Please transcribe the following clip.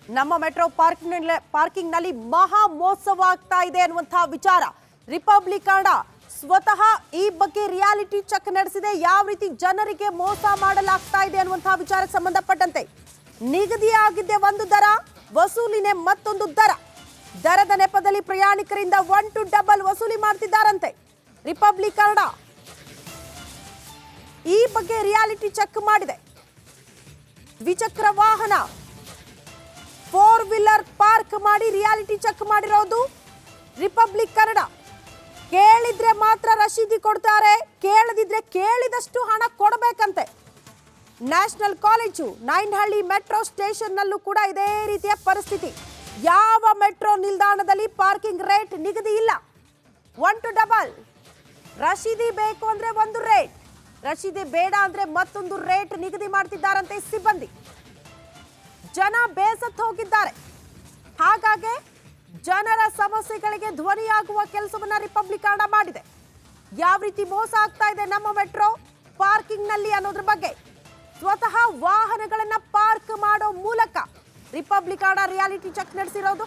ನಮ್ಮ metro parking ನಲ್ಲಿ ಮಹಾ ಮಹೋತ್ಸವ ಆಗ್ತಾ ಇದೆ ಅನ್ನುವಂತಹ ವಿಚಾರ ರಿಪಬ್ಲಿಕ್ ಕನ್ನಡ ಸ್ವತಃ ಈ ಬಗ್ಗೆ ರಿಯಾಲಿಟಿ ಚೆಕ್ ನಡೆಸಿದೆ. ಯಾವ ರೀತಿ ಜನರಿಗೆ ಮೋಸ ಮಾಡಲಾಗ್ತಾ ಇದೆ ಅನ್ನುವಂತಹ ವಿಚಾರಕ್ಕೆ ಸಂಬಂಧಪಟ್ಟಂತೆ ನಿಗದಿಯಾಗಿದ್ದೆ ಒಂದು ದರ, ವಸೂಲಿನೇ ಮತ್ತೊಂದು ದರ. ದರದ ನೆಪದಲ್ಲಿ ಪ್ರಯಾಣಿಕರಿಂದ 1 to 2 ವಸೂಲಿ ಮಾಡ್ತಿದ್ದಾರಂತೆ. ರಿಪಬ್ಲಿಕ್ ಕನ್ನಡ ಈ ಬಗ್ಗೆ ರಿಯಾಲಿಟಿ ಚೆಕ್ ಮಾಡಿದೆ. ದ್ವಿಚಕ್ರ ವಾಹನ 4 ವೀಲರ್ ಪಾರ್ಕ್ ಮಾಡಿ ರಿಯಾಲಿಟಿ ಚೆಕ್ ಮಾಡಿರೋದು ರಿಪಬ್ಲಿಕ್ ಕನ್ನಡ. ಕೇಳಿದ್ರೆ ಮಾತ್ರ ರಶೀದಿ ಕೊಡ್ತಾರೆ, ಕೇಳದಿದ್ರೆ ಕೇಳಿದಷ್ಟು ಹಣ ಕೊಡಬೇಕಂತೆ. National college Nayanahalli metro station ನಲ್ಲೂ ಕೂಡ ಇದೇ ರೀತಿಯ ಪರಿಸ್ಥಿತಿ. ಯಾವ ಮೆಟ್ರೋ ನಿಲ್ದಾಣದಲ್ಲಿ ಪಾರ್ಕಿಂಗ್ ರೇಟ್ ನಿಗದಿ ಇಲ್ಲ. 1 to 2 ರಶೀದಿ ಬೇಕು ಅಂದ್ರೆ ಒಂದು ರೇಟ್, ರಶೀದಿ ಬೇಡ ಅಂದ್ರೆ ಮತ್ತೊಂದು ರೇಟ್ ನಿಗದಿ ಮಾಡ್ತಿದ್ದಾರಂತೆ ಸಿಬ್ಬಂದಿ. ಜನ ಬೇಸತ್ತು ಹೋಗಿದ್ದಾರೆ. ಹಾಗಾಗಿ ಜನರ ಸಮಸ್ಯೆಗಳಿಗೆ ಧ್ವನಿಯಾಗುವ ಕೆಲಸವನ್ನ ರಿಪಬ್ಲಿಕ್ ಕನ್ನಡ ಮಾಡಿದೆ. ಯಾವ ರೀತಿ ಮೋಸ ಆಗ್ತಾ ಇದೆ ನಮ್ಮ ಮೆಟ್ರೋ ಪಾರ್ಕಿಂಗ್ ನಲ್ಲಿ ಅನ್ನೋದ್ರ ಬಗ್ಗೆ ಸ್ವತಃ ವಾಹನಗಳನ್ನ ಪಾರ್ಕ್ ಮಾಡೋ ಮೂಲಕ ರಿಪಬ್ಲಿಕ್ ಕನ್ನಡ ರಿಯಾಲಿಟಿ ಚೆಕ್ ನಡೆಸಿರೋದು.